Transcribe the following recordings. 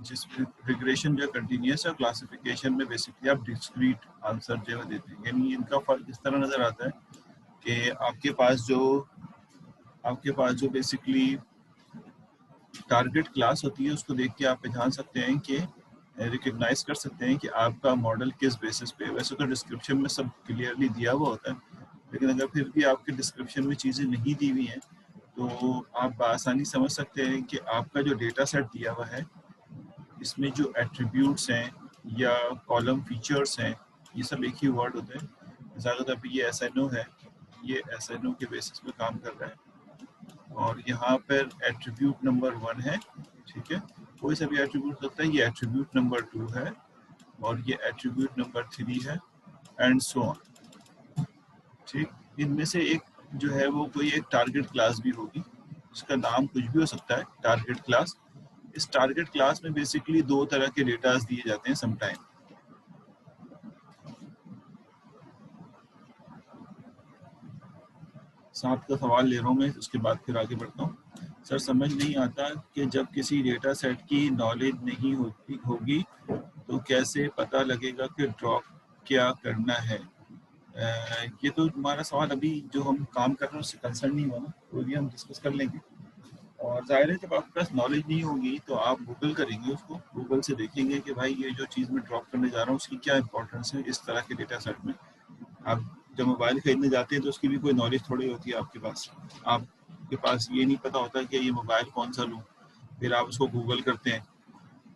जिसमें रिग्रेशन जो है कंटिन्यूस है, क्लासिफिकेशन में बेसिकली आप डिस्क्रीट आंसर जो है देते हैं। यानी इनका फर्क इस तरह नज़र आता है कि आपके पास जो बेसिकली टारगेट क्लास होती है उसको देख के आप पहचान सकते हैं कि रिकग्नाइज कर सकते हैं कि आपका मॉडल किस बेसिस पे। वैसे तो डिस्क्रिप्शन में सब क्लियरली दिया हुआ होता है, लेकिन अगर फिर भी आपके डिस्क्रिप्शन में चीज़ें नहीं दी हुई हैं तो आप बआसानी समझ सकते हैं कि आपका जो डेटा सेट दिया हुआ है इसमें जो एट्रीब्यूट्स हैं या कॉलम फीचर्स हैं, ये सब एक ही वर्ड होते हैं। ज़्यादातर अभी ये SNO है, ये SNO के बेसिस पे काम कर रहा है और यहाँ पर एट्रीब्यूट नंबर 1 है, ठीक है। कोई सा भी एट्रीब्यूट होता है, ये एट्रीब्यूट नंबर 2 है और ये एट्रीब्यूट नंबर 3 है एंड सो ऑन, ठीक। इनमें से एक जो है वो कोई एक टारगेट क्लास भी होगी, उसका नाम कुछ भी हो सकता है, टारगेट क्लास। इस टारगेट क्लास में बेसिकली दो तरह के डेटास दिए जाते हैं समटाइम। साथ का सवाल ले रहा हूँ मैं, उसके बाद फिर आगे बढ़ता हूँ। सर समझ नहीं आता कि जब किसी डेटा सेट की नॉलेज नहीं होगी तो कैसे पता लगेगा कि ड्रॉप क्या करना है। ये तो हमारा सवाल अभी जो हम काम कर रहे हैं उससे कंसर्न नहीं हुआ ना, वो भी हम डिस्कस कर लेंगे। और जाहिर है जब आपके पास नॉलेज नहीं होगी तो आप गूगल करेंगे, उसको गूगल से देखेंगे कि भाई ये जो चीज़ मैं ड्रॉप करने जा रहा हूँ उसकी क्या इंपॉर्टेंस है इस तरह के डेटा सेट में। आप जब मोबाइल खरीदने जाते हैं तो उसकी भी कोई नॉलेज थोड़ी होती है आपके पास। आपके पास ये नहीं पता होता कि ये मोबाइल कौन सा लूँ, फिर आप उसको गूगल करते हैं।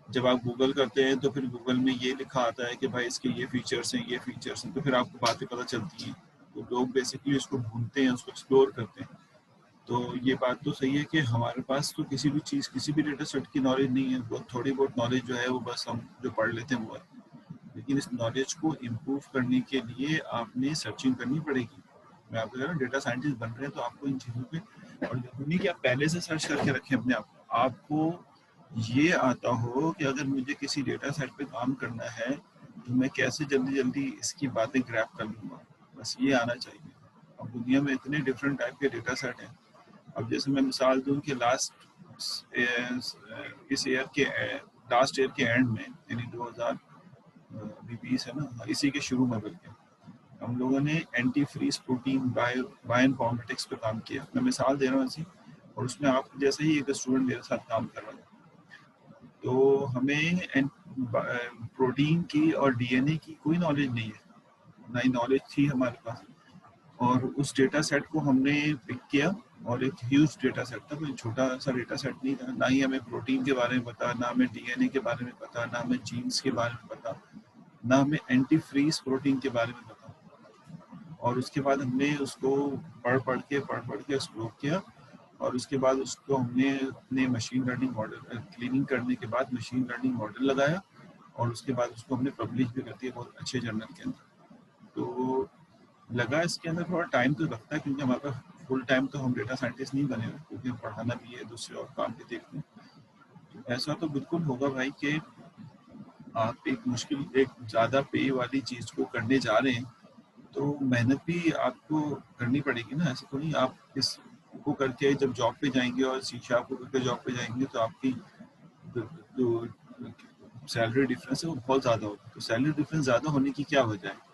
जब आप गूगल करते हैं तो फिर गूगल में ये लिखा आता है कि भाई इसके ये फीचर्स हैं, ये फीचर्स हैं, तो फिर आपको बातें पता चलती हैं। तो लोग बेसिकली उसको ढूंढते हैं, उसको एक्सप्लोर करते हैं। तो ये बात तो सही है कि हमारे पास तो किसी भी चीज़, किसी भी डेटा सेट की नॉलेज नहीं है। बहुत थोड़ी बहुत नॉलेज जो है वो बस हम जो पढ़ लेते हैं वो है। लेकिन इस नॉलेज को इम्प्रूव करने के लिए आपने सर्चिंग करनी पड़ेगी। मैं आपको कह रहा हूँ डेटा साइंटिस्ट बन रहे हैं तो आपको इन चीज़ों पे, और जरूरी नहीं कि आप पहले से सर्च करके रखें अपने आप को। आपको ये आता हो कि अगर मुझे किसी डेटा सेट पे काम करना है तो मैं कैसे जल्दी जल्दी इसकी बातें ग्रैब कर लूँगा, बस ये आना चाहिए। अब दुनिया में इतने डिफरेंट टाइप के डेटा सेट हैं। अब जैसे मैं मिसाल दूँ कि इस ईयर के लास्ट ईयर के एंड में, यानी 2020 है ना, इसी के शुरू में बल्कि हम लोगों ने एंटी फ्रीज प्रोटीन बायोइन्फॉर्मेटिक्स पे काम किया। मैं मिसाल दे रहा हूँ ऐसी, और उसमें आप जैसे ही एक स्टूडेंट मेरे साथ काम कर रहा था, तो हमें प्रोटीन की और DNA की कोई नॉलेज नहीं है, ना ही नॉलेज थी हमारे पास। और उस डेटा सेट को हमने पिक किया, और एक ह्यूज डेटा सेट था, कोई छोटा सा डेटा सेट नहीं था। ना ही हमें प्रोटीन के बारे में पता, ना हमें DNA के बारे में पता, ना हमें जीन्स के बारे में पता, ना हमें एंटी फ्रीज प्रोटीन के बारे में पता। और उसके बाद हमने उसको पढ़ पढ़ के एक्सप्लोर किया, और उसके बाद उसको हमने अपने मशीन लर्निंग मॉडल क्लीनिंग करने के बाद मशीन लर्निंग मॉडल लगाया, और उसके बाद उसको हमने पब्लिश भी कर दिया बहुत अच्छे जर्नल के अंदर। तो लगा इसके अंदर थोड़ा टाइम तो लगता है, क्योंकि हमारे पास फुल टाइम तो हम डेटा साइंटिस्ट नहीं बने हुए, क्योंकि हम पढ़ाना भी है, दूसरे और काम भी देखते हैं। तो ऐसा तो बिल्कुल होगा भाई कि आप एक ज़्यादा पे वाली चीज़ को करने जा रहे हैं तो मेहनत भी आपको करनी पड़ेगी ना। ऐसे तो नहीं आप इसको करके जब जॉब पे जाएंगे और शिक्षा को करके जॉब पे जाएंगे तो आपकी जो सैलरी डिफरेंस है वो बहुत ज़्यादा होगा। तो सैलरी डिफरेंस ज़्यादा होने की क्या वजह है?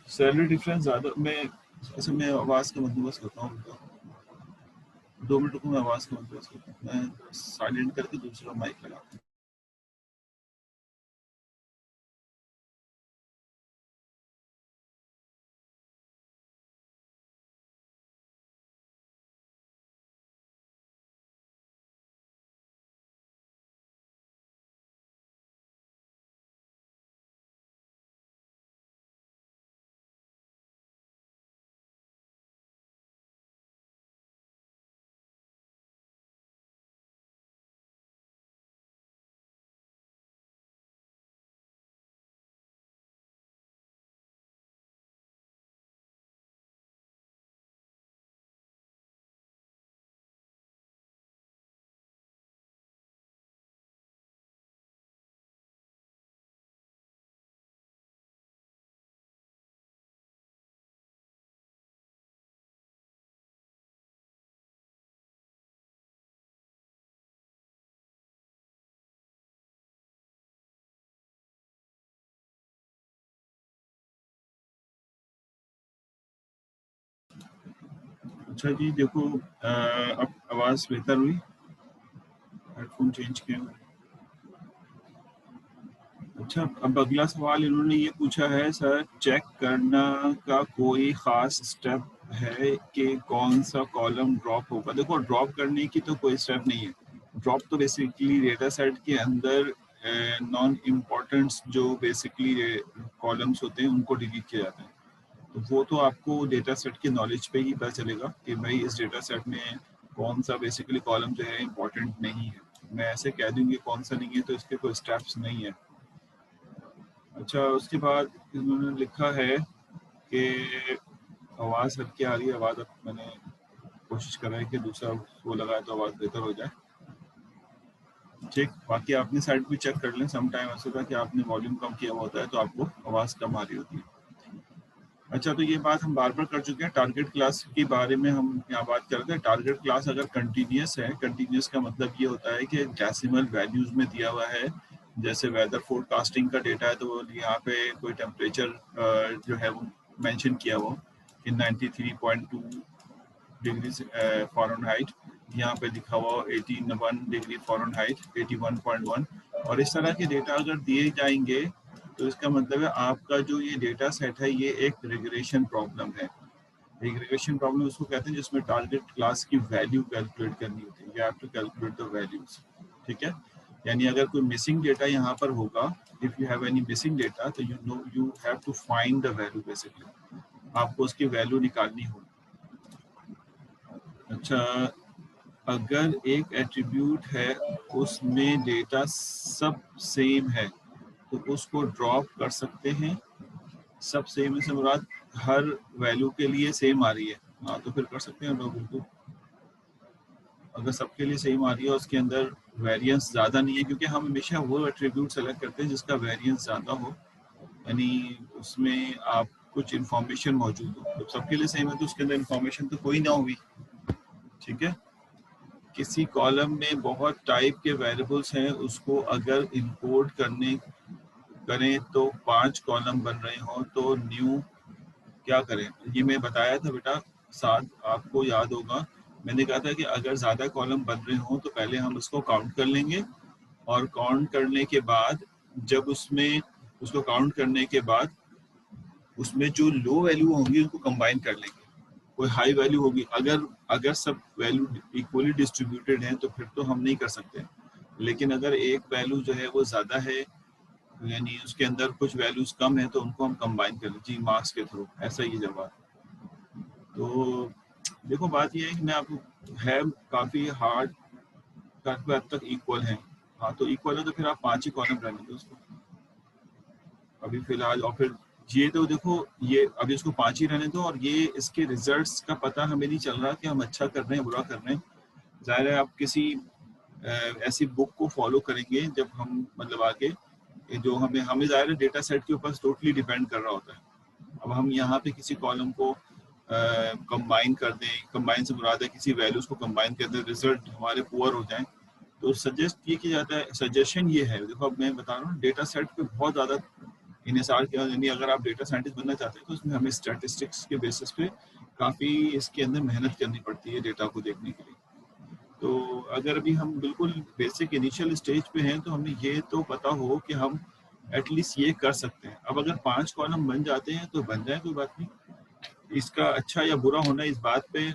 सैलरी डिफरेंस ज़्यादा, मैं आवाज़ का बंदोबस्त करता हूँ। 2 मिनट को मैं आवाज़ का बंदोबस्त करता हूँ, मैं साइलेंट करके दूसरा माइक लगाता हूँ। अच्छा जी देखो, अब आवाज़ बेहतर हुई, हेडफोन चेंज किया मैंने। अच्छा, अब अगला सवाल इन्होंने ये पूछा है, सर चेक करना का कोई ख़ास स्टेप है कि कौन सा कॉलम ड्रॉप होगा? देखो, ड्रॉप करने की तो कोई स्टेप नहीं है। ड्रॉप तो बेसिकली डेटा सेट के अंदर नॉन इम्पॉर्टेंट्स जो बेसिकली कॉलम्स होते हैं उनको डिलीट किया जाता है। तो वो तो आपको डेटा सेट के नॉलेज पे ही पता चलेगा कि भाई इस डेटा सेट में कौन सा बेसिकली कॉलम जो है इम्पोर्टेंट नहीं है। मैं ऐसे कह दूंगी कौन सा नहीं है तो इसके कोई स्टेप्स नहीं है। अच्छा, उसके बाद इन्होंने लिखा है कि आवाज़ हल्की आ रही है। आवाज़, अब मैंने कोशिश कर रहा है कि दूसरा वो लगाए तो आवाज़ बेहतर हो जाए। ठीक, बाकी अपनी साइड भी चेक कर लें। सम टाइम ऐसा था कि आपने वॉल्यूम कम किया हुआ होता है तो आपको आवाज़ कम आ रही होती है। अच्छा, तो ये बात हम बार बार कर चुके हैं। टारगेट क्लास के बारे में हम यहाँ बात करते हैं। टारगेट क्लास अगर कंटिन्यूस है, कंटिन्यूस का मतलब ये होता है कि डेसिमल वैल्यूज में दिया हुआ है। जैसे वेदर फोरकास्टिंग का डेटा है तो यहाँ पे कोई टेम्परेचर जो है वो मेंशन किया हुआ कि 93.2 डिग्री फ़ारेनहाइट, यहाँ पे लिखा हुआ 81 डिग्री फ़ारेनहाइट, 81.1। और इस तरह के डेटा अगर दिए जाएंगे तो इसका मतलब है आपका जो ये डेटा सेट है ये एक रिग्रेशन प्रॉब्लम है। रिग्रेशन प्रॉब्लम उसको कहते हैं जिसमें टारगेट क्लास की वैल्यू कैलकुलेट करनी होती है। You have to calculate the values. ठीक है, यानी अगर कोई मिसिंग डेटा यहाँ पर होगा, if you have any missing data तो you have to find the value. Basically आपको उसकी वैल्यू निकालनी होगी। अच्छा, अगर एक एट्रीब्यूट है उसमें डेटा सब सेम है तो उसको ड्रॉप कर सकते हैं। सब सेम से मुराद हर वैल्यू के लिए सेम आ रही है, हाँ तो फिर कर सकते हैं लोग बिल्कुल। अगर सबके लिए सेम आ रही है और उसके अंदर वेरिएंस ज़्यादा नहीं है, क्योंकि हम हमेशा वो एट्रीब्यूट सेलेक्ट करते हैं जिसका वेरिएंस ज़्यादा हो, यानी उसमें आप कुछ इन्फॉर्मेशन मौजूद हो। तो सबके लिए सेम है तो उसके अंदर इन्फॉर्मेशन तो कोई ना होगी। ठीक है, किसी कॉलम में बहुत टाइप के वेरिएबल्स हैं, उसको अगर इंपोर्ट करें तो 5 कॉलम बन रहे हों तो न्यू क्या करें? ये मैं बताया था बेटा, साथ आपको याद होगा मैंने कहा था कि अगर ज़्यादा कॉलम बन रहे हों तो पहले हम उसको काउंट कर लेंगे और काउंट करने के बाद जब उसको काउंट करने के बाद उसमें जो लो वैल्यू होंगी उनको कंबाइन कर लेंगे। कोई हाई वैल्यू होगी, अगर अगर सब वैल्यू इक्वली डिस्ट्रीब्यूटेड हैं तो फिर तो हम नहीं कर सकते। लेकिन अगर एक वैल्यू जो है वो ज़्यादा है, यानी उसके अंदर कुछ वैल्यूज कम है, तो उनको हम कंबाइन कर जी मार्क्स के थ्रू। ऐसा ही जवाब। तो देखो, बात ये है कि मैं आपको है काफ़ी हार्ड, काफ़ी हद तक इक्वल है। हाँ, तो इक्वल है तो फिर आप 5 ही कॉलम रहने दो उसको अभी फिलहाल। और फिर ये तो देखो, ये अभी इसको 5 ही रहने दो और ये इसके रिजल्ट्स का पता हमें नहीं चल रहा कि हम अच्छा कर रहे हैं बुरा कर रहे हैं। ज़ाहिर है आप किसी ऐसी बुक को फॉलो करेंगे जब हम मतलब आगे जो हमें ज़ाहिर है डेटा सेट के ऊपर टोटली डिपेंड कर रहा होता है। अब हम यहाँ पे किसी कॉलम को कंबाइन कर दें, कंबाइन से मुराद है किसी वैल्यूज को कंबाइन कर दें, रिजल्ट हमारे पुअर हो जाएं, तो सजेस्ट ये किया जाता है, सजेशन ये है। देखो, अब मैं बता रहा हूँ डेटा सेट पे बहुत ज़्यादा इन्हिसार किया, यानी अगर आप डेटा साइंटिस्ट बनना चाहते हैं तो उसमें हमें स्टैटिस्टिक्स के बेसिस पे काफ़ी इसके अंदर मेहनत करनी पड़ती है डेटा को देखने के लिए। तो अगर अभी हम बिल्कुल बेसिक इनिशियल स्टेज पे हैं तो हमें ये तो पता हो कि हम एटलीस्ट ये कर सकते हैं। अब अगर 5 कॉलम बन जाते हैं तो बन जाए, कोई बात नहीं। इसका अच्छा या बुरा होना इस बात पे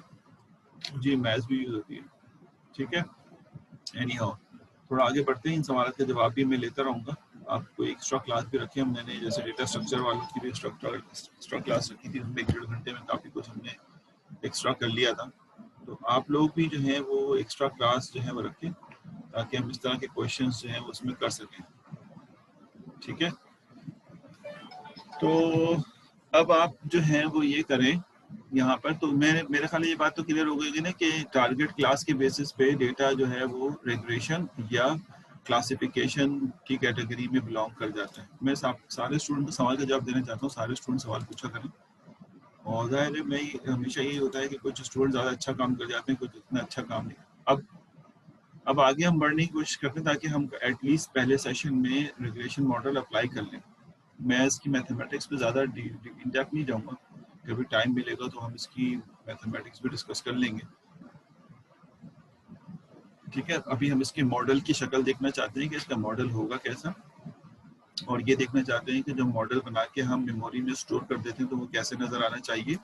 जी मैथ्स भी यूज होती है। ठीक है, एनी हाउ थोड़ा आगे बढ़ते हैं। इन सवाल के जवाब भी मैं लेता रहूँगा। आपको एक्स्ट्रा क्लास भी रखी हमने, जैसे डेटा स्ट्रक्चर वालों की भी एक्स्ट्रा क्लास रखी थी, उसमें 1-1.5 घंटे में काफ़ी कुछ हमने एक्स्ट्रा कर लिया था। तो आप लोग भी जो है वो एक्स्ट्रा क्लास जो है वो रखें ताकि हम इस तरह के क्वेश्चंस जो हैं वो उसमें कर सकें। ठीक है, तो अब आप जो हैं वो ये करें यहाँ पर। तो मेरे ख्याल ये बात तो क्लियर हो गई ना कि टारगेट क्लास के बेसिस पे डेटा जो है वो रेगुलेशन या क्लासिफिकेशन की कैटेगरी में बिलोंग कर जाता है। मैं सारे स्टूडेंट को सवाल का जवाब देना चाहता हूँ, सारे स्टूडेंट सवाल पूछा करें। और ज़ाहिर है मैं हमेशा यही होता है कि कुछ स्टूडेंट ज़्यादा अच्छा काम कर जाते हैं, कुछ इतना अच्छा काम नहीं। अब आगे हम बढ़ने की कोशिश करते हैं ताकि हम एटलीस्ट पहले सेशन में रिग्रेशन मॉडल अप्लाई कर लें। मैं इसकी मैथमेटिक्स पे ज़्यादा इन डेप्थ नहीं जाऊँगा, कभी टाइम मिलेगा तो हम इसकी मैथमेटिक्स भी डिस्कस कर लेंगे। ठीक है, अभी हम इसके मॉडल की शक्ल देखना चाहते हैं कि इसका मॉडल होगा कैसा, और ये देखना चाहते हैं कि जो मॉडल बना के हम मेमोरी में स्टोर कर देते हैं तो वो कैसे नज़र आना चाहिए,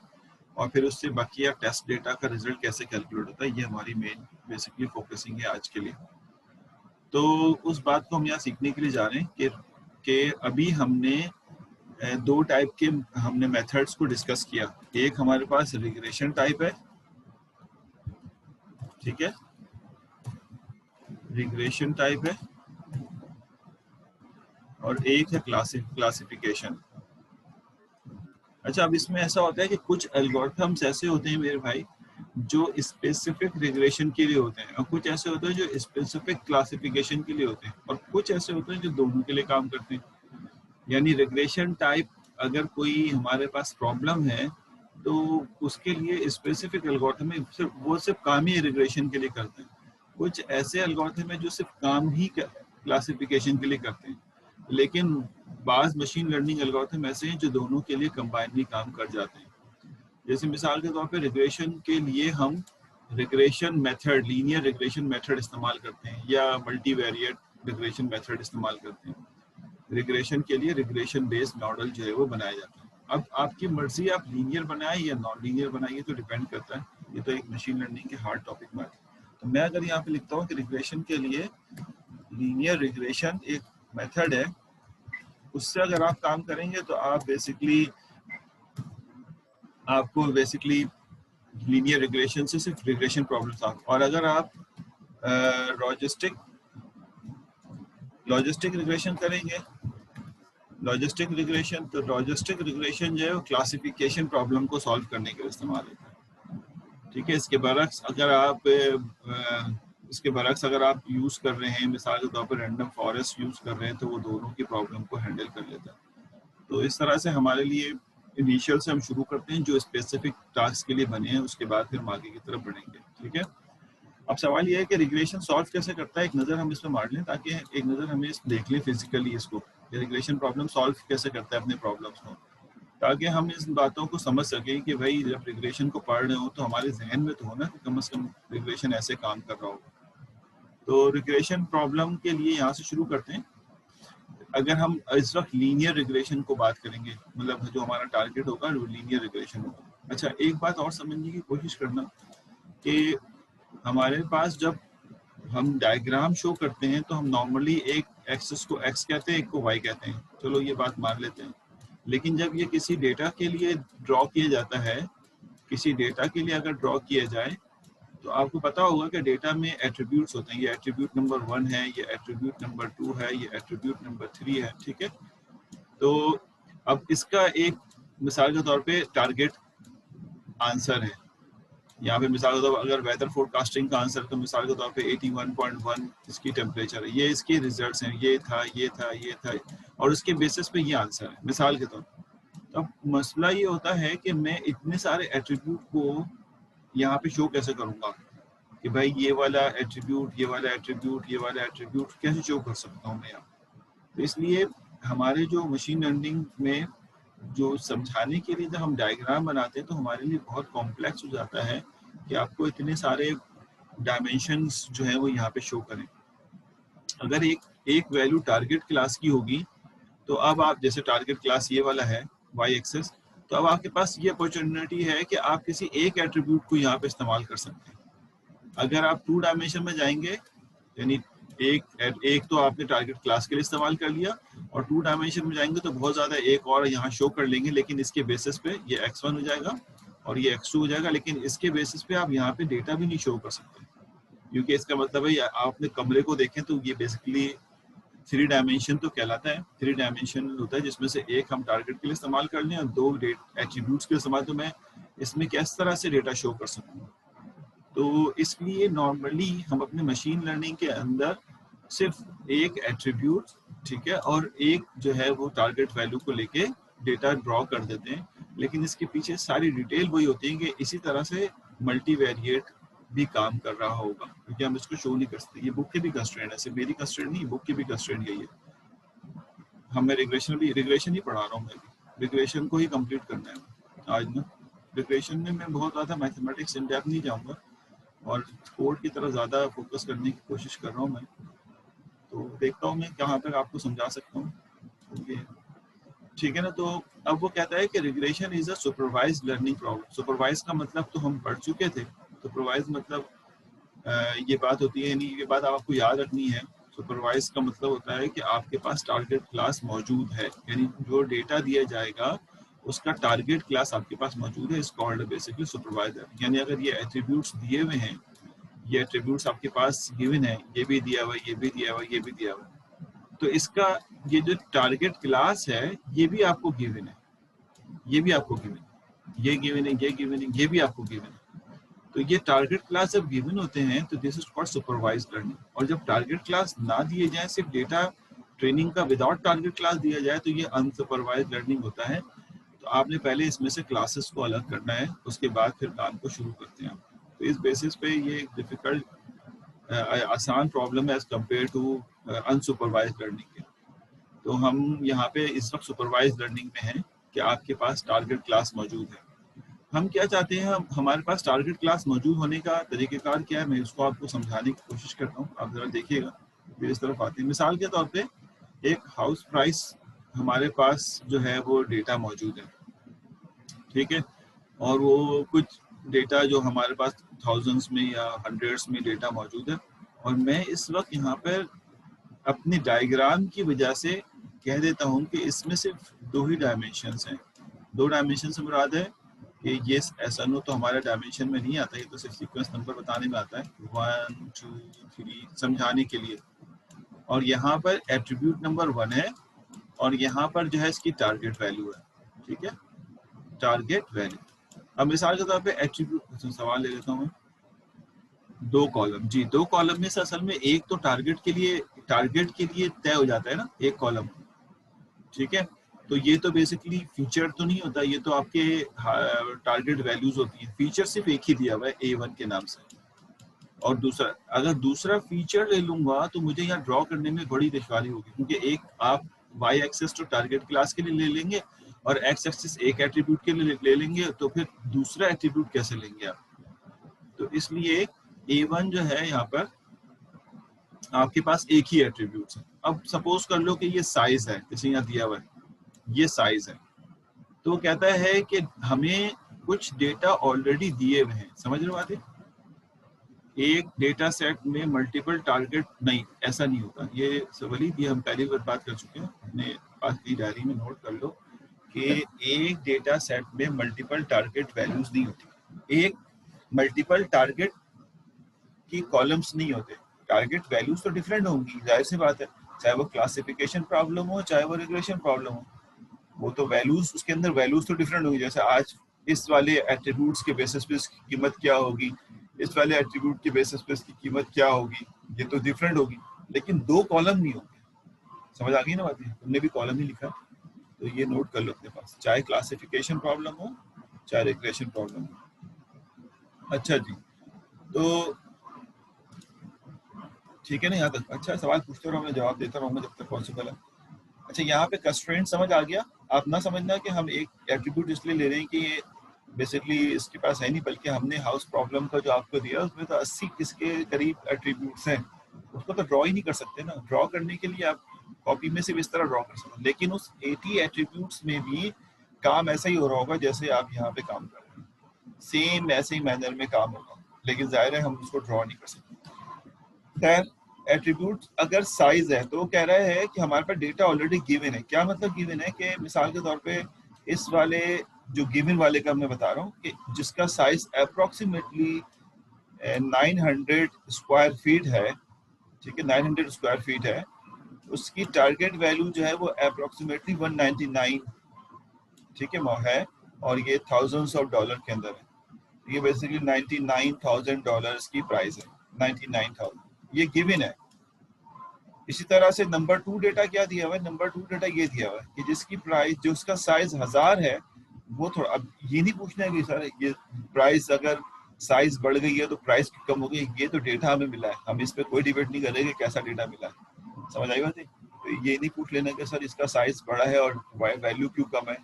और फिर उससे बाकी टेस्ट डेटा का रिजल्ट कैसे कैलकुलेट होता है। ये हमारी मेन बेसिकली फोकसिंग है आज के लिए। तो उस बात को हम यहाँ सीखने के लिए जा रहे हैं कि अभी हमने दो टाइप के हमने मेथड्स को डिस्कस किया। एक हमारे पास रिग्रेशन टाइप है, ठीक है, रिग्रेशन टाइप है, और एक है क्लासिफिकेशन। अच्छा, अब इसमें ऐसा होता है कि कुछ एल्गोरिथम्स ऐसे होते हैं मेरे भाई जो स्पेसिफिक रिग्रेशन के लिए होते हैं, और कुछ ऐसे होते हैं जो स्पेसिफिक क्लासिफिकेशन के लिए होते हैं, और कुछ ऐसे होते हैं जो दोनों के लिए काम करते हैं। यानी रिग्रेशन टाइप अगर कोई हमारे पास प्रॉब्लम है तो उसके लिए स्पेसिफिक एल्गोरिथम है, वो सिर्फ काम ही रिग्रेशन के लिए करते हैं। कुछ ऐसे एल्गोरिथम है जो सिर्फ काम ही क्लासिफिकेशन के लिए करते हैं, लेकिन बाज मशीन लर्निंग एल्गोरिथम ऐसे हैं जो दोनों के लिए कंबाइनली काम कर जाते हैं। जैसे मिसाल के तौर पे रिग्रेशन के लिए हम regression method, linear regression method इस्तेमाल करते हैं, या मल्टीवेरिएट रिग्रेशन मेथड इस्तेमाल करते हैं। रिग्रेशन के लिए रिग्रेशन बेस्ड मॉडल जो है वो बनाया जाता है। अब आपकी मर्जी, आप लीनियर बनाए या नॉन लीनियर बनाइए, तो डिपेंड करता है, ये तो एक मशीन लर्निंग के हार्ड टॉपिक में आता है। तो मैं अगर यहाँ पे लिखता हूँ कि रिग्रेशन के लिए लीनियर रिग्रेशन एक मेथड है, उससे अगर आप काम करेंगे तो आप आपको बेसिकली लीनियर रिग्रेशन से सिर्फ रिग्रेशन प्रॉब्लम्स आप, और अगर आप लॉजिस्टिक रिग्रेशन करेंगे, लॉजिस्टिक रिग्रेशन, तो लॉजिस्टिक रिग्रेशन जो है वो क्लासिफिकेशन प्रॉब्लम को सॉल्व करने के लिए इस्तेमाल होता है। ठीक है, इसके बरक्स अगर आप यूज़ कर रहे हैं, मिसाल के तौर पर रैंडम फॉरेस्ट यूज़ कर रहे हैं, तो वो दोनों की प्रॉब्लम को हैंडल कर लेता है। तो इस तरह से हमारे लिए इनिशियल से हम शुरू करते हैं जो स्पेसिफिक टास्क के लिए बने हैं, उसके बाद फिर हम आगे की तरफ बढ़ेंगे। ठीक है, अब सवाल ये है कि रिग्रेशन सॉल्व कैसे करता है। एक नज़र हम इसमें मार लें, ताकि एक नज़र हमें देख लें फिजिकली इसको, रिग्रेशन प्रॉब्लम सॉल्व कैसे करता है अपने प्रॉब्लम्स को, ताकि हम इस बातों को समझ सकें कि भाई जब रिग्रेशन को पढ़ रहे हो तो हमारे जहन में तो हो ना कि कम से कम रिग्रेशन ऐसे काम कर रहा होगा। तो रिग्रेशन प्रॉब्लम के लिए यहाँ से शुरू करते हैं। अगर हम इस वक्त लीनियर रिग्रेशन को बात करेंगे, मतलब जो हमारा टारगेट होगा वो लीनियर रिग्रेशन होगा। अच्छा, एक बात और समझने की कोशिश करना कि हमारे पास जब हम डायग्राम शो करते हैं तो हम नॉर्मली एक एक्सिस को एक्स कहते हैं, एक को वाई कहते हैं, चलो ये बात मान लेते हैं। लेकिन जब ये किसी डेटा के लिए ड्रॉ किया जाता है, किसी डेटा के लिए अगर ड्रॉ किया जाए, तो आपको पता होगा कि डेटा में एट्रीब्यूट्स होते हैं। ये एट्रीब्यूट नंबर 1 है, ये एट्रीब्यूट नंबर 2 है, ये एट्रीब्यूट नंबर 3 है। ठीक है, तो अब इसका एक मिसाल के तौर पे टारगेट आंसर है। यहाँ पे मिसाल के तौर पर अगर वेदर फोरकास्टिंग का आंसर, तो मिसाल के तौर पे 81.1 इसकी टेम्परेचर है, ये इसके रिजल्ट्स हैं, ये था, ये था, ये था, और उसके बेसिस पे ये आंसर है मिसाल के तौर पर। अब मसला ये होता है कि मैं इतने सारे एट्रीब्यूट को यहाँ पे शो कैसे करूँगा कि भाई ये वाला एट्रीब्यूट, ये वाला एट्रीब्यूट, ये वाला एट्रीब्यूट कैसे शो कर सकता हूँ मैं यहाँ। तो इसलिए हमारे जो मशीन लर्निंग में जो समझाने के लिए जब हम डायग्राम बनाते हैं तो हमारे लिए बहुत कॉम्प्लेक्स हो जाता है कि आपको इतने सारे डायमेंशंस जो है वो यहाँ पे शो करें। अगर एक वैल्यू टारगेट क्लास की होगी, तो अब आप जैसे टारगेट क्लास ये वाला है वाई एक्सेस, तो अब आपके पास ये अपॉर्चुनिटी है कि आप किसी एक एट्रीब्यूट को यहाँ पे इस्तेमाल कर सकते हैं। अगर आप 2 डायमेंशन में जाएंगे, यानी एक तो आपने टारगेट क्लास के लिए इस्तेमाल कर लिया, और 2 डायमेंशन में जाएंगे तो बहुत ज़्यादा एक और यहाँ शो कर लेंगे, लेकिन इसके बेसिस पे ये x1 हो जाएगा और ये x2 हो जाएगा, लेकिन इसके बेसिस पे आप यहाँ पे डेटा भी नहीं शो कर सकते, क्योंकि इसका मतलब है आपने कमरे को देखें तो ये बेसिकली 3 डायमेंशन तो कहलाता है। 3 डायमेंशन होता है जिसमें से एक हम टारगेट के लिए इस्तेमाल कर लें और 2 एट्रीब्यूट्स के इस्तेमाल, तो मैं इसमें किस तरह से डेटा शो कर सकूँ। तो इसलिए नॉर्मली हम अपने मशीन लर्निंग के अंदर सिर्फ एक एट्रीब्यूट, ठीक है, और एक जो है वो टारगेट वैल्यू को लेके डेटा ड्रॉ कर देते हैं, लेकिन इसके पीछे सारी डिटेल वही होती है कि इसी तरह से मल्टीवेरिएट भी काम कर रहा होगा, क्योंकि हम इसको शो नहीं कर सकते। ये बुक के भी कंस्ट्रेंट है, सिर्फ मेरी कंस्ट्रेंट नहीं, बुक की भी कंस्ट्रेंट यही है। हमें रिग्रेशन ही पढ़ा रहा हूँ, मैं भी रिग्रेशन को ही कंप्लीट करना है आज ना। रिग्रेशन में मैं बहुत ज़्यादा मैथमेटिक्स इन डेप्थ नहीं जाऊँगा और कोड की तरफ ज़्यादा फोकस करने की कोशिश कर रहा हूँ मैं, तो देखता हूँ मैं कहाँ तक आपको समझा सकता हूँ। ठीक है ना। तो अब वो कहता है कि regression is a supervised learning problem. Supervise का मतलब तो हम पढ़ चुके थे। सुपरवाइज मतलब ये बात होती है, यानी ये बात आपको याद रखनी है। सुपरवाइज का मतलब होता है कि आपके पास टारगेट क्लास मौजूद है, यानी जो डेटा दिया जाएगा उसका टारगेट क्लास आपके पास मौजूद है। Is called basically supervisor. यानी अगर ये एट्रीब्यूट्स दिए हुए हैं, ये एट्रीब्यूट्स आपके पास गिवन है, ये भी दिया हुआ है, ये भी दिया हुआ है, ये भी दिया हुआ है, तो इसका ये जो टारगेट क्लास है ये भी आपको गिवन है, ये भी आपको गिवन है, ये गिवन है, ये गिवन है, ये भी आपको गिवन है। तो ये टारगेट क्लास जब गिवन होते हैं तो this is called supervised learning. और जब टारगेट क्लास ना दिए जाए, सिर्फ डेटा ट्रेनिंग का विदाउट टारगेट क्लास दिया जाए, तो ये अनसुपरवाइज्ड लर्निंग होता है। तो आपने पहले इसमें से क्लासेस को अलग करना है, उसके बाद फिर काम को शुरू करते हैं। तो इस बेसिस पे ये एक डिफिकल्ट आसान प्रॉब्लम है as compare to unsupervised learning के। तो हम यहाँ पे इस वक्त सुपरवाइज्ड लर्निंग में हैं कि आपके पास टारगेट क्लास मौजूद है। हम क्या चाहते हैं, हमारे पास टारगेट क्लास मौजूद होने का तरीक़ेकार क्या है, मैं उसको आपको समझाने की कोशिश करता हूँ। आप जरा देखिएगा, फिर इस तरफ आते हैं। मिसाल के तौर पे एक हाउस प्राइस हमारे पास जो है वो डेटा मौजूद है, ठीक है, और वो कुछ डेटा जो हमारे पास थाउजेंड्स में या हंड्रेड्स में डेटा मौजूद है, और मैं इस वक्त यहाँ पर अपनी डायग्राम की वजह से कह देता हूँ कि इसमें सिर्फ दो ही डायमेंशंस हैं। दो डायमेंशन से मुराद है कि ये SNO तो हमारे डायमेंशन में नहीं आता, ये तो सिर्फ सीक्वेंस नंबर बताने में आता है, 1 2 3 समझाने के लिए। और यहाँ पर एट्रीब्यूट नंबर 1 है, और यहाँ पर जो है इसकी टारगेट वैल्यू है, ठीक है, टारगेट वैल्यू। अब मिसाल के तौर पे एट्रीब्यूट सवाल ले लेता हूँ, 2 कॉलम। जी, 2 कॉलम में से असल में एक तो टारगेट के लिए तय हो जाता है ना, एक कॉलम, ठीक है। तो ये तो बेसिकली फीचर तो नहीं होता, ये तो आपके टारगेट वैल्यूज होती हैं। फीचर सिर्फ एक ही दिया हुआ है A1 के नाम से। और दूसरा, अगर दूसरा फीचर ले लूंगा तो मुझे यहाँ ड्रॉ करने में बड़ी दुश्वारी होगी, क्योंकि एक आप वाई एक्सेस तो टारगेट क्लास के लिए ले लेंगे और एक्स एक्सेस एक एट्रीब्यूट के लिए ले लेंगे, तो फिर दूसरा एट्रीब्यूट कैसे लेंगे आप। तो इसलिए A1 जो है यहाँ पर आपके पास एक ही एट्रीब्यूट है। अब सपोज कर लो कि ये साइज है, जैसे यहाँ दिया हुआ है ये साइज है, तो कहता है कि हमें कुछ डेटा ऑलरेडी दिए हुए हैं। समझ रहे हो बात है, एक डेटा सेट में मल्टीपल टारगेट नहीं, ऐसा नहीं होता। ये वलीद, ये हम पहली बार बात कर चुके हैं, अपने पास की डायरी में नोट कर लो कि एक डेटा सेट में मल्टीपल टारगेट वैल्यूज नहीं होती, एक मल्टीपल टारगेट की कॉलम्स नहीं होते। टारगेट वैल्यूज तो डिफरेंट होंगी, जाहिर सी बात है, चाहे वो क्लासिफिकेशन प्रॉब्लम हो चाहे वो रिग्रेशन प्रॉब्लम हो, वो तो वैल्यूज, उसके अंदर वैल्यूज तो डिफरेंट होगी। जैसे आज इस वाले एट्रीब्यूट्स के बेसिस पे इसकी कीमत क्या होगी, इस वाले एट्रीब्यूट के बेसिस पे इसकी कीमत क्या होगी, ये तो डिफरेंट होगी, लेकिन दो कॉलम नहीं होंगे। समझ आ गई ना बात, तुमने भी कॉलम ही लिखा, तो ये नोट कर लो अपने पास, चाहे क्लासिफिकेशन प्रॉब्लम हो चाहे रिग्रेशन प्रॉब्लम हो। अच्छा जी, तो ठीक है ना यहाँ तक। अच्छा, सवाल पूछते रहो, मैं जवाब देता रहूँगा जब तक पॉसिबल है। अच्छा, यहाँ पे कंस्ट्रेंट समझ आ गया। आप ना समझना कि हम एक एट्रीब्यूट इसलिए ले रहे हैं कि ये बेसिकली इसके पास है नहीं, बल्कि हमने हाउस प्रॉब्लम का जो आपको दिया उसमें तो 80 किसके करीब एट्रीब्यूट्स हैं, उसको तो ड्रॉ ही नहीं कर सकते ना। ड्रॉ करने के लिए आप कॉपी में सिर्फ इस तरह ड्रॉ कर सकते हैं, लेकिन उस 80 एट्रीब्यूट्स में भी काम ऐसा ही हो रहा होगा जैसे आप यहाँ पे काम कर रहे हैं, सेम ऐसे ही मैनर में काम होगा, लेकिन जाहिर है हम उसको ड्रॉ नहीं कर सकते। खैर, एट्रीब्यूट अगर साइज है तो कह रहा है कि हमारे पास डेटा ऑलरेडी गिवन है। क्या मतलब गिवन है, कि मिसाल के तौर पे इस वाले जो गिवन वाले का मैं बता रहा हूँ कि जिसका साइज अप्रोक्सीमेटली 900 स्क्वायर फीट है, ठीक है, 900 स्क्वायर फीट है, उसकी टारगेट वैल्यू जो है वो अप्रोक्सीमेटली 199, ठीक है, और ये थाउजेंड्स ऑफ डॉलर के अंदर है। ये बेसिकली $99,000 की प्राइस है, 99,000, ये गिवन है। इसी तरह से नंबर 2 डेटा क्या दिया हुआ है, नंबर 2 डेटा ये दिया हुआ है कि जिसकी प्राइस, जो उसका साइज 1000 है, वो थोड़ा, अब ये नहीं पूछना है कि सर ये प्राइस अगर साइज बढ़ गई है तो प्राइस कम हो गई, ये तो डेटा हमें मिला है, हम इस पे कोई डिबेट नहीं करेंगे कैसा डेटा मिला है। समझ आई बात है। तो ये नहीं पूछ लेना कि सर इसका साइज बड़ा है और वैल्यू क्यों कम है,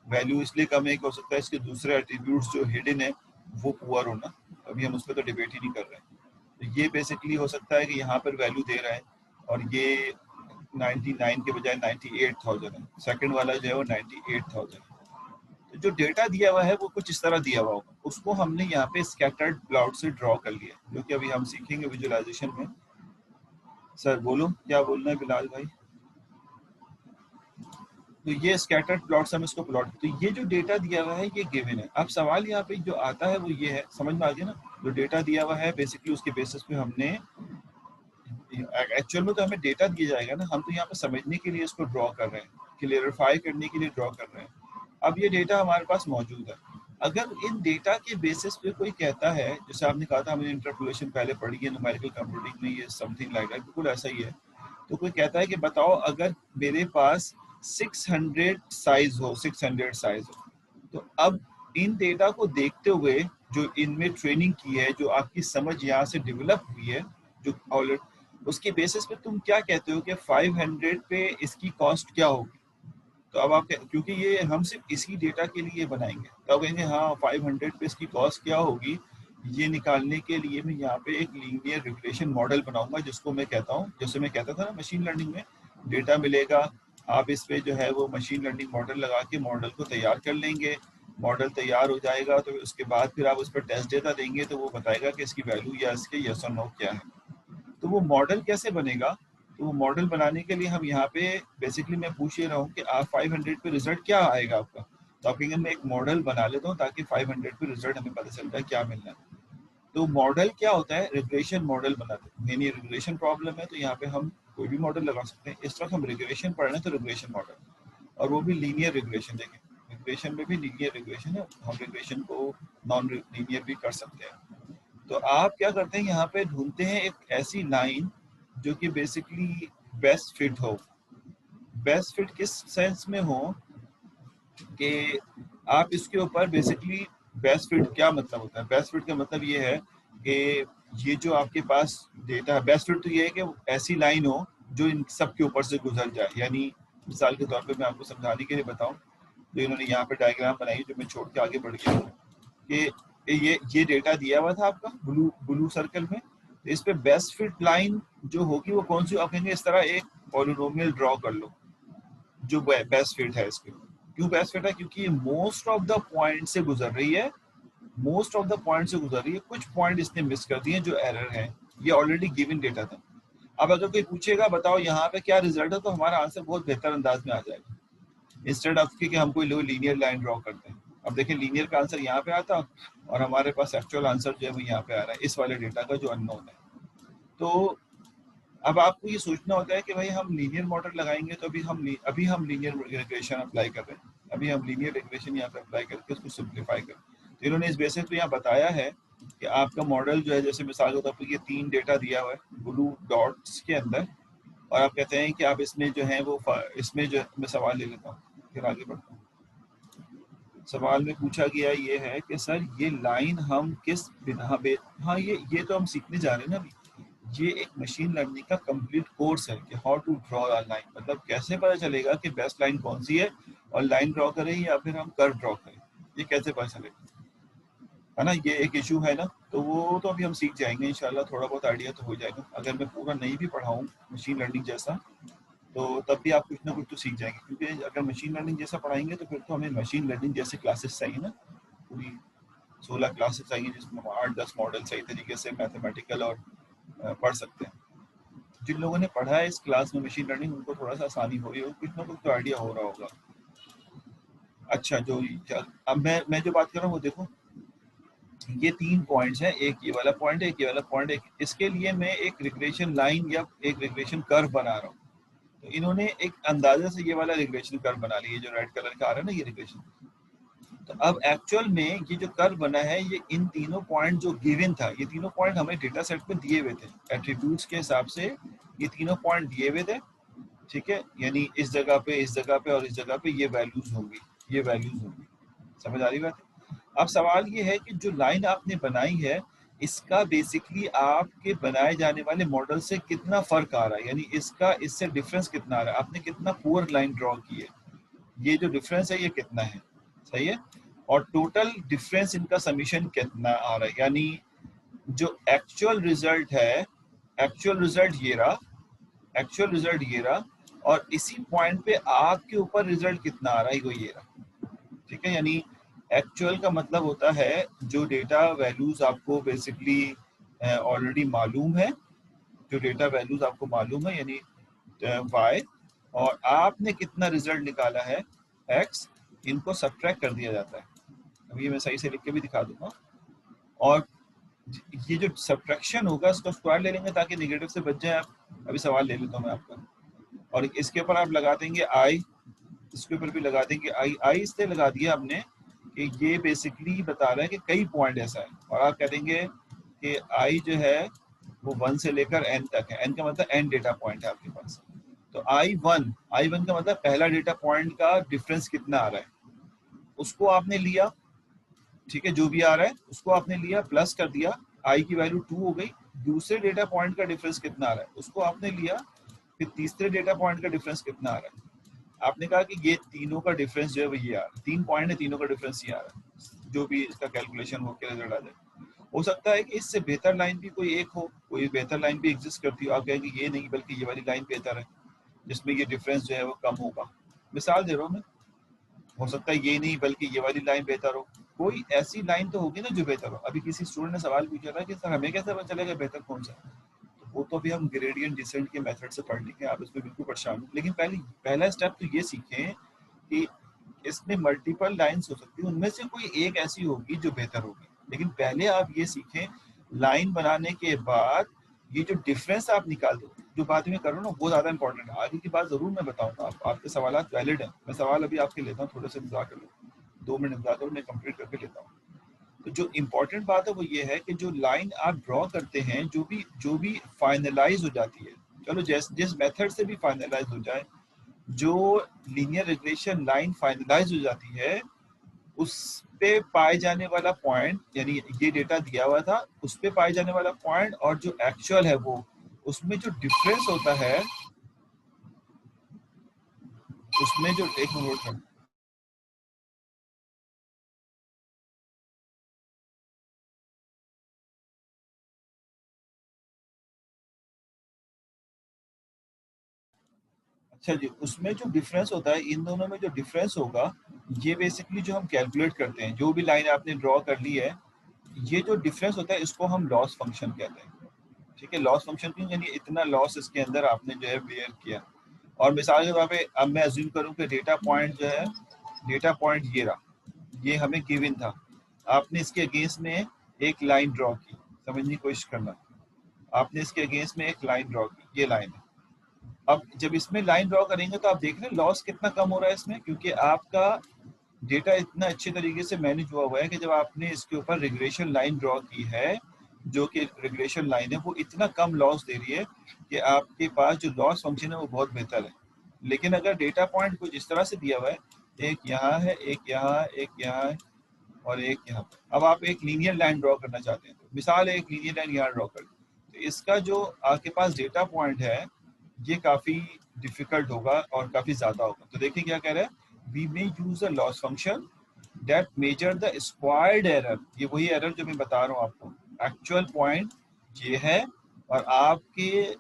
वैल्यू इसलिए कम है कि हो सकता है इसके दूसरे एट्रीब्यूट्स जो हिडन है वो पुअर होना, अभी हम उस पर तो डिबेट ही नहीं कर रहे हैं। तो ये बेसिकली हो सकता है कि यहाँ पर वैल्यू दे रहा है और ये 99 के बजाय 98,000 है, सेकंड वाला जो है वो 98,000 है। तो जो डेटा दिया हुआ है वो कुछ इस तरह दिया हुआ होगा, उसको हमने यहाँ पे स्कैटर्ड प्लॉट से ड्रॉ कर लिया, जो कि अभी हम सीखेंगे विजुअलाइजेशन में। सर बोलो क्या बोलना है बिलाल भाई। तो ये स्कैटर्ड प्लॉट्स हम इसको प्लॉट, तो ये जो डेटा दिया हुआ है ये गिवन है। अब सवाल यहाँ पे जो आता है वो ये है, समझ में आ गया ना, जो डेटा दिया हुआ है बेसिकली उसके बेसिस पे हमने, एक्चुअल में तो हमें डेटा दिया जाएगा ना, हम तो यहाँ पे समझने के लिए इसको ड्रॉ कर रहे हैं, क्लियरिफाई करने के लिए ड्रॉ कर रहे हैं। अब ये डेटा हमारे पास मौजूद है, अगर इन डेटा के बेसिस पे कोई कहता है, जैसे आपने कहा था हमने इंटरपोलेशन पहले पढ़ी है न्यूमेरिकल कंप्यूटिंग में, ये समथिंग लाइक दैट, बिल्कुल ऐसा ही है। तो कोई कहता है कि बताओ अगर मेरे पास 600 साइज हो, 600 साइज हो, तो अब इन डेटा को देखते हुए जो इनमें ट्रेनिंग की है, जो आपकी समझ यहाँ से डेवलप हुई है, जो ऑलरेडी, उसके बेसिस पे तुम क्या कहते हो कि 500 पे इसकी कॉस्ट क्या होगी। तो अब आप क्योंकि ये हम सिर्फ इसी डेटा के लिए बनाएंगे, तो अब कहेंगे हाँ 500 पे इसकी कॉस्ट क्या होगी, ये निकालने के लिए मैं यहाँ पे एक लीनियर रिग्रेशन मॉडल बनाऊंगा, जिसको मैं कहता हूँ, जैसे मैं कहता था ना मशीन लर्निंग में डेटा मिलेगा, आप इस पे जो है वो मशीन लर्निंग मॉडल लगा के मॉडल को तैयार कर लेंगे, मॉडल तैयार हो जाएगा तो उसके बाद फिर आप उस पर टेस्ट डेटा देंगे तो वो बताएगा कि इसकी वैल्यू या इसके यस और नो क्या है। तो वो मॉडल कैसे बनेगा, तो वो मॉडल बनाने के लिए हम यहाँ पे बेसिकली मैं पूछ ही रहा हूँ कि आप 500 पे रिजल्ट क्या आएगा आपका, तो आप कहेंगे मैं एक मॉडल बना लेता हूँ ताकि 500 पे रिजल्ट हमें पता चलता है क्या मिलना है। तो मॉडल क्या होता है, रिग्रेशन मॉडल बनाते हैं, मेनी रिग्रेशन प्रॉब्लम है तो यहाँ पे हम कोई भी मॉडल लगा सकते हैं। इस वक्त हम रिग्रेशन पढ़ रहे हैं तो रिग्रेशन मॉडल, और वो भी लीनियर रिग्रेशन। देखें रिग्रेशन में भी लीनियर रिग्रेशन है, हम रिग्रेशन को नॉन लीनियर भी कर सकते हैं। तो आप क्या करते हैं, यहाँ पे ढूंढते हैं एक ऐसी लाइन जो कि बेसिकली बेस्ट फिट हो। बेस्ट फिट किस सेंस में हो कि आप इसके ऊपर बेसिकली, बेस्ट फिट क्या मतलब होता है, बेस्ट फिट का मतलब ये है कि ये जो आपके पास डेटा है, बेस्ट फिट तो ये है कि ऐसी लाइन हो जो इन सब के ऊपर से गुजर जाए। यानी मिसाल के तौर पे मैं आपको समझाने के लिए बताऊं, तो इन्होंने यहाँ पे डायग्राम बनाई जो मैं छोड़ के आगे बढ़ गया कि ये डेटा दिया हुआ था आपका ब्लू ब्लू सर्कल में, तो इस पे बेस्ट फिट लाइन जो होगी वो कौन सी, आप कहेंगे इस तरह एक पॉलिनोमियल ड्रॉ कर लो जो बेस्ट फिट है इसके। क्यों बेस्ट फिट है, क्योंकि ये मोस्ट ऑफ द पॉइंट से गुजर रही है, मोस्ट ऑफ द पॉइंट से गुजर रही है, कुछ पॉइंट इसने मिस कर दिए जो एरर है, ये ऑलरेडी गिवन डेटा था। अब अगर कोई पूछेगा बताओ यहाँ पे क्या रिजल्ट है, तो हमारा आंसर बहुत बेहतर अंदाज में आ जाएगा, इंस्टेड ऑफ कि हम कोई लीनियर लाइन ड्रॉ करते हैं। अब देखें लीनियर का आंसर यहाँ पे आता और हमारे पास एक्चुअल आंसर जो है वो यहाँ पे आ रहा है इस वाले डेटा का जो अननोन है। तो अब आपको ये सोचना होता है कि भाई हम लीनियर मॉडल लगाएंगे, तो अभी हम लीनियर रिग्रेशन अप्लाई कर रहे हैं, अभी हम लीनियर रिग्रेशन यहाँ पे अप्लाई करके उसको सिंप्लीफाई करें। तो इन्होंने इस बेसिस पे यहाँ बताया है कि आपका मॉडल जो है, जैसे मिसाल के तौर पर ये 3 डेटा दिया हुआ है ब्लू डॉट्स के अंदर, और आप कहते हैं कि आप इसमें जो है वो इसमें जो मैं सवाल ले लेता हूँ फिर आगे बढ़ता हूँ। सवाल में पूछा गया ये है कि सर ये लाइन हम किस बिना पे, हाँ ये तो हम सीखने जा रहे हैं ना अभी, ये एक मशीन लर्निंग का कंप्लीट कोर्स है कि how to draw a line, मतलब कैसे पता चलेगा कि बेस्ट लाइन कौन सी है, और लाइन ड्रॉ करें या फिर हम कर्व ड्रॉ करें, ये कैसे पता चलेगा, है ना, ये एक इशू है ना। तो वो तो अभी हम सीख जाएंगे इंशाल्लाह, थोड़ा बहुत आइडिया तो हो जाएगा। अगर मैं पूरा नहीं भी पढ़ाऊँ मशीन लर्निंग जैसा, तो तब भी आप कुछ ना कुछ तो सीख जाएंगे, क्योंकि अगर मशीन लर्निंग जैसा पढ़ाएंगे तो फिर तो हमें मशीन लर्निंग जैसे क्लासेस चाहिए ना, पूरी 16 क्लासेस चाहिए जिसमें हम 8-10 मॉडल सही तरीके से मैथमेटिकल और पढ़ सकते हैं। जिन लोगों ने पढ़ा है इस क्लास में मशीन लर्निंग उनको थोड़ा सा आसानी हो रही हो, कुछ ना कुछ तो आइडिया हो रहा होगा। अच्छा जो अब मैं जो बात कर रहा हूँ वो देखो, ये 3 पॉइंट्स हैं, एक ये वाला पॉइंट है, एक ये वाला पॉइंट है, इसके लिए मैं एक रिग्रेशन लाइन या एक रिग्रेशन कर्व बना रहा हूँ। तो इन्होंने एक अंदाजे से ये वाला रिग्रेशन कर्व बना लिया, जो रेड कलर का आ रहा है ना ये रिग्रेशन। तो अब एक्चुअल में ये जो कर्व बना है ये इन तीनों पॉइंट जो गिवन था, ये तीनों पॉइंट हमें डेटा सेट में दिए हुए थे एट्रीब्यूट्स के हिसाब से, ये तीनों पॉइंट दिए हुए थे, ठीक है, यानी इस जगह पे और इस जगह पे ये वैल्यूज होंगी, ये वैल्यूज होंगी। समझ आ रही बात है। अब सवाल ये है कि जो लाइन आपने बनाई है इसका बेसिकली आपके बनाए जाने वाले मॉडल से कितना फर्क आ रहा है, यानी इसका इससे डिफरेंस कितना आ रहा है, आपने कितना पुअर लाइन ड्रॉ की है, ये जो डिफरेंस है ये कितना है। सही है। और टोटल डिफरेंस इनका समीशन कितना आ रहा है, यानी जो एक्चुअल रिजल्ट है, एक्चुअल रिजल्ट ये रहा, एक्चुअल रिजल्ट ये रहा, और इसी पॉइंट पे आपके ऊपर रिजल्ट कितना आ रहा है वो ये रहा। ठीक है, यानी एक्चुअल का मतलब होता है जो डेटा वैल्यूज आपको बेसिकली ऑलरेडी मालूम है, जो डेटा वैल्यूज आपको मालूम है यानी y, और आपने कितना रिजल्ट निकाला है x, इनको सब्ट्रैक्ट कर दिया जाता है। अभी ये मैं सही से लिख के भी दिखा दूंगा। और ये जो सब्ट्रैक्शन होगा इसको स्क्वायर ले लेंगे ताकि नेगेटिव से बच जाए आप। अभी सवाल ले लेता हूँ मैं आपका, और इसके ऊपर आप लगा देंगे i, इसके ऊपर भी लगा देंगे i इसलिए लगा दिया आपने कि ये बेसिकली बता रहा है कि कई पॉइंट ऐसा है, और आप कह देंगे कि i जो है वो 1 से लेकर n तक है, n का मतलब n डेटा पॉइंट है आपके पास। तो I1 का मतलब पहला डेटा पॉइंट का डिफरेंस कितना आ रहा है उसको आपने लिया, ठीक है, जो भी आ रहा है उसको आपने लिया, प्लस कर दिया, i की वैल्यू 2 हो गई। दूसरे डेटा पॉइंट का डिफरेंस कितना आ रहा है उसको आपने लिया, फिर तीसरे डेटा पॉइंट का डिफरेंस कितना आ रहा है, आपने कहा कि ये तीनों का डिफरेंस जो है वो ये आ रहा है, 3 पॉइंट है, तीनों का डिफरेंस ये आ रहा है, जो भी इसका कैलकुलेशन होकर रिजल्ट आ जाए। हो सकता है कि इससे बेहतर लाइन भी कोई एक हो, कोई बेहतर लाइन भी एग्जिस्ट करती हो, आप कहेंगे ये नहीं बल्कि ये वाली लाइन बेहतर है जिसमें ये डिफरेंस जो है वो कम होगा। मिसाल दे रहा हूँ मैं, हो सकता है ये नहीं बल्कि ये वाली लाइन बेहतर हो, कोई ऐसी लाइन तो होगी ना जो बेहतर हो। अभी किसी स्टूडेंट ने सवाल पूछा था कि सर हमें कैसे पता चलेगा बेहतर कौन सा है, तो वो तो अभी हम ग्रेडियंट डिसेंट के मेथड से पढ़ लेंगे, आप इसमें बिल्कुल परेशान हो। लेकिन पहला स्टेप तो ये सीखें कि इसमें मल्टीपल लाइंस हो सकती है, उनमें से कोई एक ऐसी होगी जो बेहतर होगी। लेकिन पहले आप ये सीखें, लाइन बनाने के बाद ये जो डिफरेंस आप निकाल दो, जो बात मैं कर रहा हूँ ना वो ज्यादा इंपॉर्टेंट है। आगे की बात जरूर मैं बताऊंगा, आपके सवाल वैलिड है। मैं सवाल अभी आपके लेता हूँ, थोड़े से इंतजार कर लो, 2 मिनट इंतजार करो, मैं कंप्लीट करके लेता हूँ। तो जो इम्पोर्टेंट बात है वो ये है कि जो लाइन आप ड्रॉ करते हैं, जो भी फाइनलाइज हो जाती है, चलो जिस मेथड से भी फाइनलाइज हो जाए, जो लीनियर रिग्रेशन लाइन फाइनलाइज हो जाती है उस पे पाए जाने वाला पॉइंट, यानी ये डेटा दिया हुआ था उस पे पाए जाने वाला पॉइंट और जो एक्चुअल है वो, उसमें जो डिफरेंस होता है, उसमें जो एक मिनट, अच्छा जी, उसमें जो डिफरेंस होता है, इन दोनों में जो डिफरेंस होगा, ये बेसिकली जो हम कैलकुलेट करते हैं, जो भी लाइन आपने ड्रॉ कर ली है, ये जो डिफरेंस होता है इसको हम लॉस फंक्शन कहते हैं। ठीक है, लॉस फंक्शन क्यों, यानी इतना लॉस इसके अंदर आपने जो है बेयर किया। और मिसाल के तौर पे अब मैं अज्यूम करूं कि डेटा पॉइंट जो है, डेटा पॉइंट ये रहा, ये हमें गिवन था, आपने इसके अगेंस्ट में एक लाइन ड्रॉ की, समझने की कोशिश करना, आपने इसके अगेंस्ट में एक लाइन ड्रॉ की, ये लाइन है। अब जब इसमें लाइन ड्रॉ करेंगे तो आप देख रहे हैं लॉस कितना कम हो रहा है इसमें, क्योंकि आपका डेटा इतना अच्छे तरीके से मैनेज हुआ है कि जब आपने इसके ऊपर रिग्रेशन लाइन ड्रॉ की है, जो कि रिग्रेशन लाइन है वो इतना कम लॉस दे रही है कि आपके पास जो लॉस फंक्शन है वो बहुत बेहतर है। लेकिन अगर डेटा पॉइंट कुछ इस तरह से दिया हुआ है, एक यहाँ है, एक यहाँ, एक यहाँ है, और एक यहाँ पे, अब आप एक लीनियर लाइन ड्रॉ करना चाहते हैं, तो मिसाल है एक लीनियर लाइन यहाँ ड्रॉ कर, तो इसका जो आपके पास डेटा पॉइंट है ये काफी डिफिकल्ट होगा और काफी ज्यादा होगा। तो देखिए क्या कह रहा है, we may use a loss function that measure the squared error, ये वही एरर जो मैं बता रहा हूँ आपको, एक्चुअल पॉइंट ये है, और आपके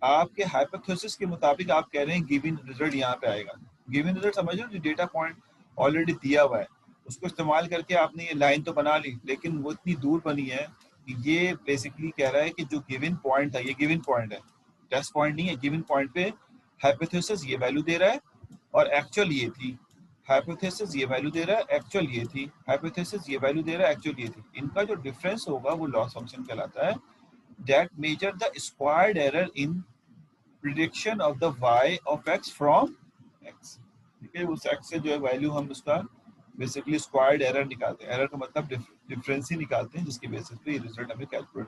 आपके हाइपोथेसिस के मुताबिक आप कह रहे हैं गिवन रिजल्ट यहाँ पे आएगा। गिवन रिजल्ट समझ लो, जो डेटा पॉइंट ऑलरेडी दिया हुआ है उसको इस्तेमाल करके आपने ये लाइन तो बना ली, लेकिन वो इतनी दूर बनी है कि ये बेसिकली कह रहा है कि जो गिवन पॉइंट था, ये गिवन पॉइंट है, टेस्ट पॉइंट नहीं है, गिवन पॉइंट पे हाइपोथेसिस ये वैल्यू दे रहा है और एक्चुअल ये थी, हाइपोथेसिस ये वैल्यू दे रहा है, एक्चुअल ये थी, हाइपोथेसिस ये वैल्यू दे रहा है, एक्चुअल ये थी। इनका जो डिफरेंस होगा वो लॉस फंक्शन कहलाता है, that measure the squared error in prediction of the y of x from x। ठीक है, उस x से जो है वैल्यू हम उसका बेसिकली स्क्वायर्ड एरर निकालते हैं, एरर का मतलब डिफरेंस ही निकालते हैं, जिसकी बेसिस पे ये रिजल्ट हमें कैलकुलेट